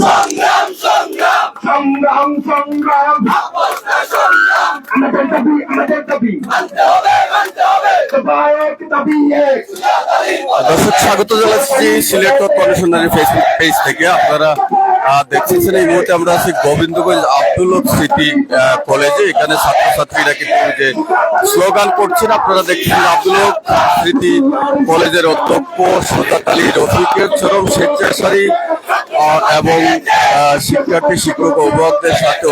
সংগ্রাম সংগ্রাম সংগ্রাম সংগ্রাম আমাদের দাবি দর্শক স্বাগত জানাচ্ছি সিলেট কমিশনারি ফেসবুক পেজ থেকে। আপনারা দেখতেছেন এই মুহূর্তে আমরা আছি গোবিন্দগঞ্জ আব্দুল হক স্মৃতি কলেজে। এখানে ছাত্রছাত্রীরা কিন্তু যে স্লোগান করছেন, আপনারা দেখছেন আব্দুল হক স্মৃতি কলেজের অধ্যক্ষ সুজাত আলী রফিকের চরম স্বেচ্ছাচারী এবং শিক্ষার্থী শিক্ষক অভিভাবকদের সাথে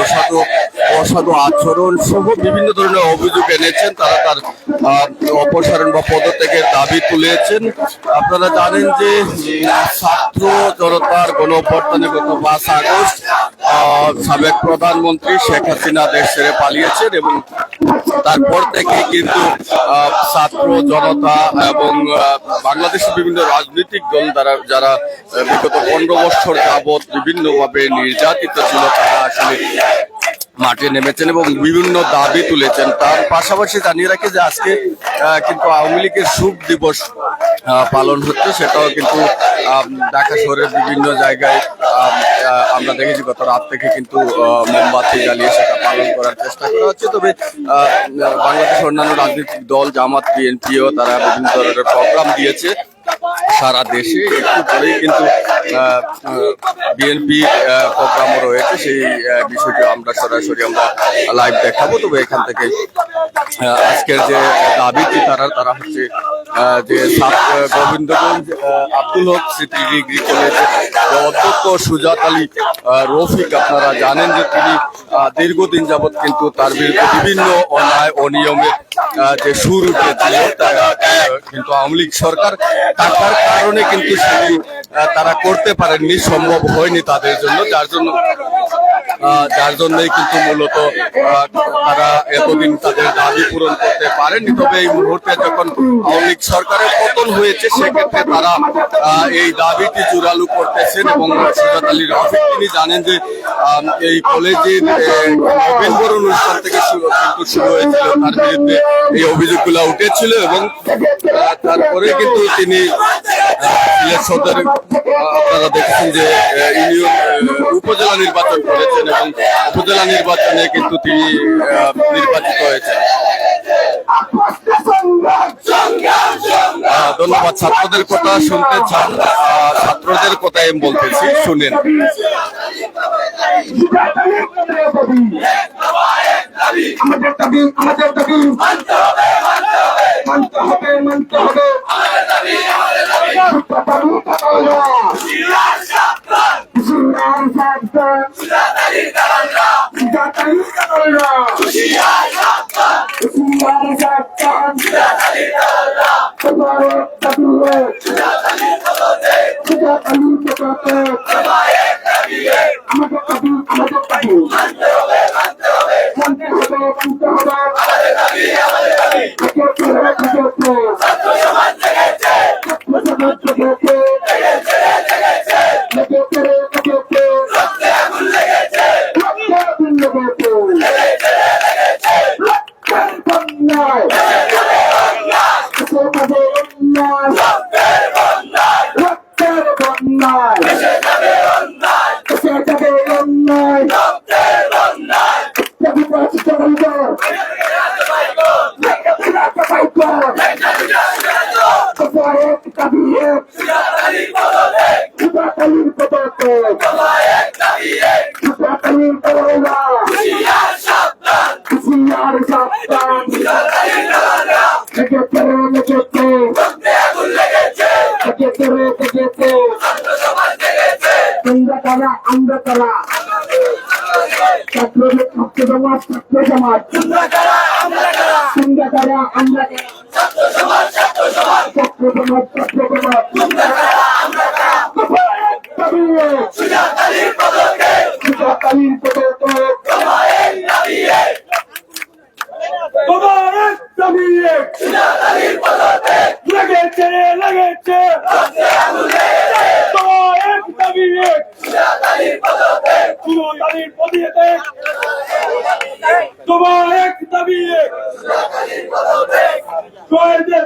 অসাধু আচরণ সহ বিভিন্ন ধরনের অভিযোগ এনেছেন। তারা তার অপসারণ বা পদত্যাগের দাবি তুলেছেন। আপনারা জানেন যে ছাত্র জনতার গণ-অভ্যুত্থানে গত 5 আগস্ট সাবেক প্রধানমন্ত্রী শেখ হাসিনা দেশ ছেড়ে পালিয়েছেন এবং তারপর থেকে কিন্তু ছাত্র জনতা এবং বাংলাদেশের বিভিন্ন রাজনৈতিক দল যারা বিগত 15 বছর যাবৎ বিভিন্নভাবে নির্যাতিত ছিল, তারা আসলে মাঠে নেমেছেন এবং বিভিন্ন দাবি তুলেছেন। তার পাশাপাশি জানিয়ে রাখি যে আজকে কিন্তু আওয়ামী লীগের শোক দিবস পালন হচ্ছে, সেটাও কিন্তু ঢাকা শহরের বিভিন্ন জায়গায় আমরা দেখেছি গত রাত থেকে কিন্তু মোমবাতি জ্বালিয়ে সেটা পালন করার চেষ্টা করা হচ্ছে। তবে বাংলাদেশের অন্যান্য রাজনৈতিক দল জামাত বিএনপিও তারা বিভিন্ন ধরনের প্রোগ্রাম দিয়েছে সারা দেশে। একটু পরেই কিন্তু বিএনপি প্রোগ্রামও রয়েছে, সেই বিষয়টি আমরা সরাসরি লাইভ দেখাবো। তবে এখান থেকে আজকের যে দাবিটি তারা হচ্ছে যে গোবিন্দগঞ্জ আব্দুল হক স্মৃতি ডিগ্রি কলেজের অধ্যক্ষ সুজাত আলী রফিক, আপনারা জানেন যে তিনি দীর্ঘদিন যাবৎ কিন্তু তার বিরুদ্ধে বিভিন্ন অন্যায় অনিয়মের যে সুর উঠেছিল, কিন্তু আওয়ামী লীগ সরকার টাকার কারণে কিন্তু সেটি তারা করতে পারেননি, সম্ভব হয়নি তাদের জন্য, যার জন্যই কিন্তু মূলত তারা এতদিন তাদের দাবি পূরণ করতে পারেনি। তবে এই মুহূর্তে যখন আওয়ামী লীগ সরকারের পতন হয়েছে, সেক্ষেত্রে তারা এই দাবিটি জোরালো করতেছেন। এবং সুজাত আলী রফিক তিনি জানেন যে এই কলেজের নভেম্বর অনুষ্ঠান থেকে কিন্তু শুরু হয়েছিল, তার বিরুদ্ধে এই অভিযোগগুলো উঠেছিল এবং তারপরে কিন্তু তিনি সিলেট সদরে আপনারা দেখেছেন যে উপজেলা নির্বাচন করেছেন এবং উপজেলা নির্বাচনে কিন্তু তিনি নির্বাচিত হয়েছেন। ধন্যবাদ। ছাত্রদের কথা শুনতে চান, ছাত্রদের কথা আমি বলতেছি, শুনেন।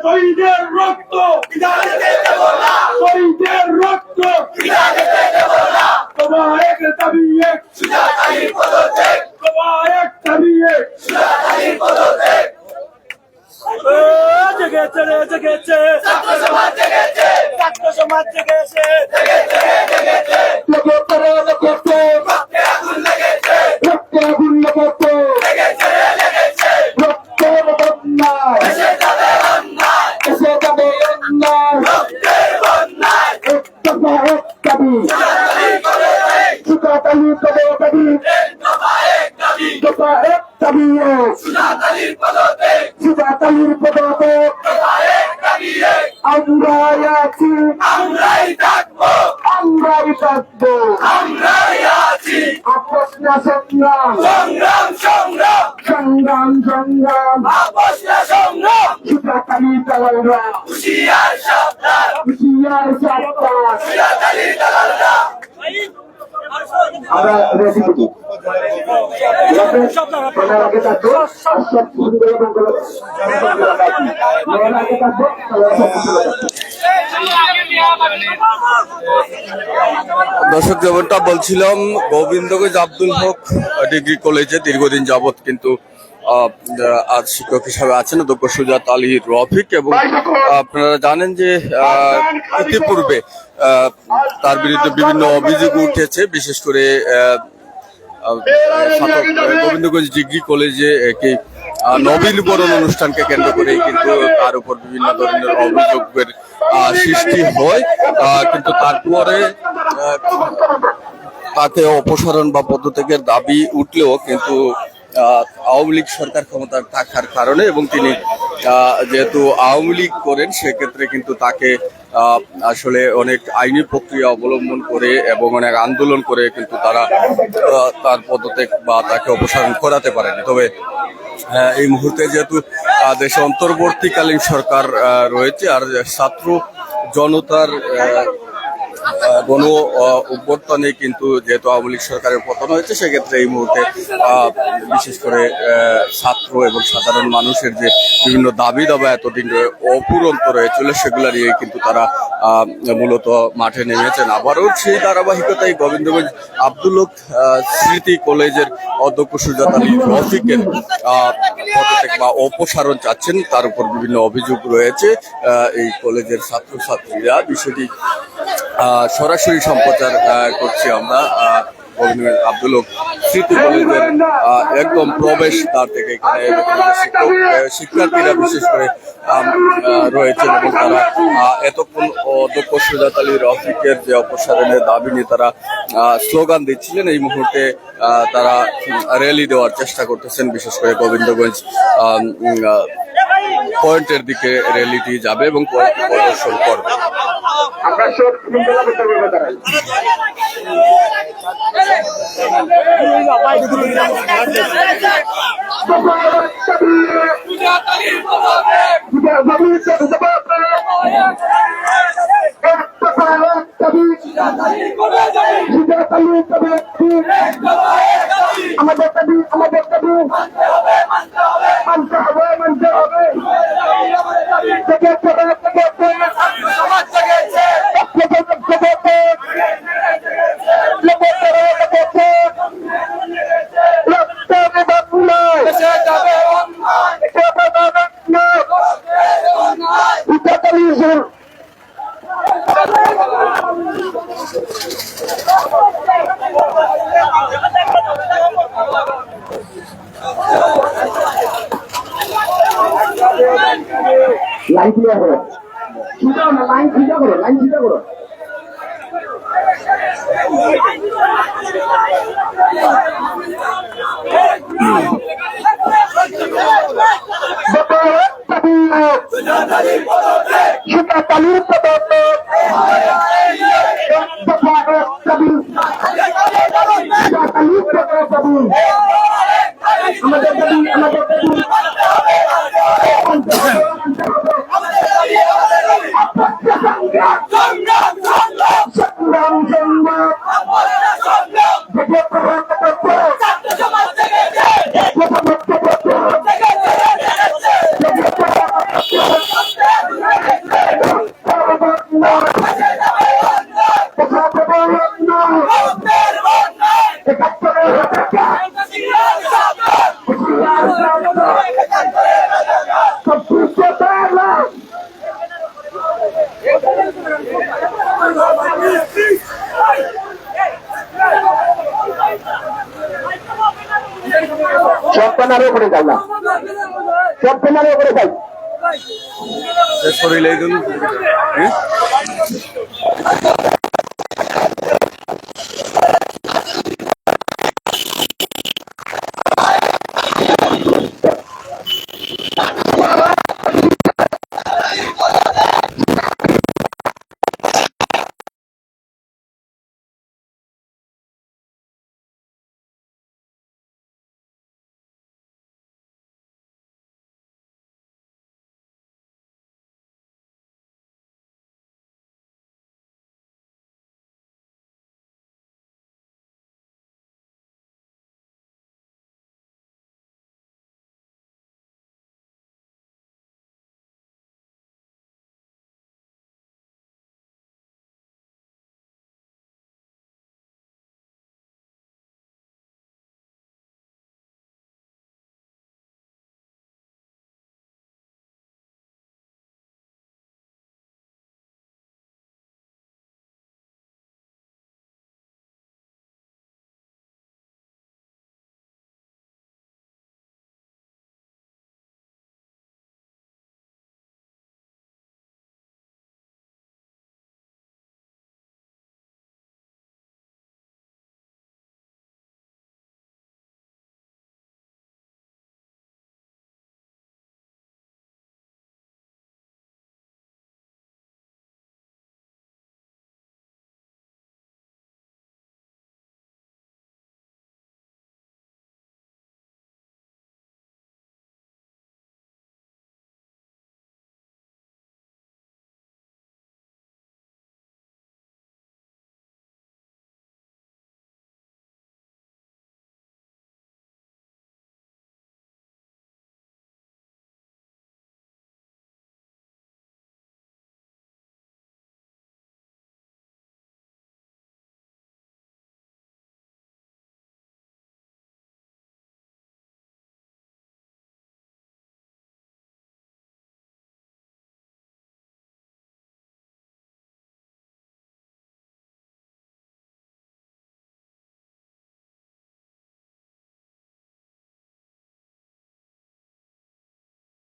শহীদের রক্ত শহীদের রক্ত তোমার এক দাবি এক দফা এক দাবি এক জেগেছে রে জেগেছে ছাত্র সমাজ জেগেছে রক্তে আগুন লেগেছে রক্তের বন্যায় এসে যাবে অন্যায় এক দফা এক দাবি সুজাতালির পদত্যাগ দফা এক দাবি সুজাতালির পদত্যাগ আমরাই আছি আমরাই থাকবো আপোষ না সংগ্রাম সুজাতালি দালালরা হুঁশিয়ার সাবধান আমরা রেডি থাকি আগে থাকবো আর সব সুন্দর আগে থাকবো দর্শক, যেমনটা বলছিলাম, গোবিন্দগঞ্জ আব্দুল হক ডিগ্রি কলেজে দীর্ঘদিন যাবৎ কিন্তু আজ শিক্ষক হিসাবে আছেন অধ্যক্ষ সুজাত আলী রফিক, এবং আপনারা জানেন যে ইতিপূর্বে তার বিরুদ্ধে বিভিন্ন অভিযোগ উঠেছে। বিশেষ করে গোবিন্দগঞ্জ ডিগ্রি কলেজে একটি নবীনবরণ অনুষ্ঠানকে কেন্দ্র করে কিন্তু তার উপর বিভিন্ন ধরনের অভিযোগের সৃষ্টি হয়, কিন্তু তারপরে তাকে অপসারণ বা পদত্যাগের দাবি উঠলেও কিন্তু আওয়ামী লীগ সরকার ক্ষমতার থাকার কারণে এবং তিনি যেহেতু আওয়ামী লীগ করেন, সেক্ষেত্রে কিন্তু তাকে আসলে অনেক আইনি প্রক্রিয়া অবলম্বন করে এবং অনেক আন্দোলন করে কিন্তু তারা তার পদত্যাগ বা তাকে অপসারণ করাতে পারেনি। তবে এই মুহূর্তে যেহেতু দেশে অন্তর্বর্তীকালীন সরকার রয়েছে আর ছাত্র জনতার গণ অভ্যুত্থানে কিন্তু যেহেতু আওয়ামী লীগ সরকারের পতন হয়েছে, সেক্ষেত্রে এই মুহূর্তে বিশেষ করে ছাত্র এবং সাধারণ মানুষের যে বিভিন্ন দাবি দাবা এতদিন অপূরন্ত রয়েছিল, সেগুলো নিয়ে কিন্তু তারা মূলত মাঠে নেমেছেন। আবারও সেই ধারাবাহিকতায় গোবিন্দগঞ্জ আব্দুল হক স্মৃতি কলেজের অধ্যক্ষ সুজাত আলী রফিকের পদত্যাগ বা অপসারণ চাচ্ছেন, তার উপর বিভিন্ন অভিযোগ রয়েছে। এই কলেজের ছাত্রছাত্রীরা বিষয়টি সরাসরি সম্প্রচার করছি আমরা গোবিন্দগঞ্জ আব্দুল হক স্মৃতি কলেজের একদম প্রবেশ দ্বার থেকে। এখানে শিক্ষার্থীরা বিশেষ করে রয়েছেন এবং তারা এতক্ষণ অধ্যক্ষ সুজাত আলী রফিকের যে অপসারণের দাবি নিয়ে তারা স্লোগান দিচ্ছিলেন। এই মুহূর্তে তারা র্যালি দেওয়ার চেষ্টা করতেছেন, বিশেষ করে গোবিন্দগঞ্জ পয়েন্টের দিকে র্যালিটি যাবে এবং পয়েন্ট প্রদর্শন করবে। আমরা সব শৃঙ্খলা করতে পারবো তারা আমাদের দাবি মানতে হবে লাইন ক্লিয়ার করো, লাইন সিধা করো। সুজাতালির পদত্যাগ আমাদের দাবি একাত্তরের হত্যা সব কিছু তাহলে সব পেনারের উপরে যাই না, সব পেনারের উপরে যাই। শেষ করিলে এই জন্য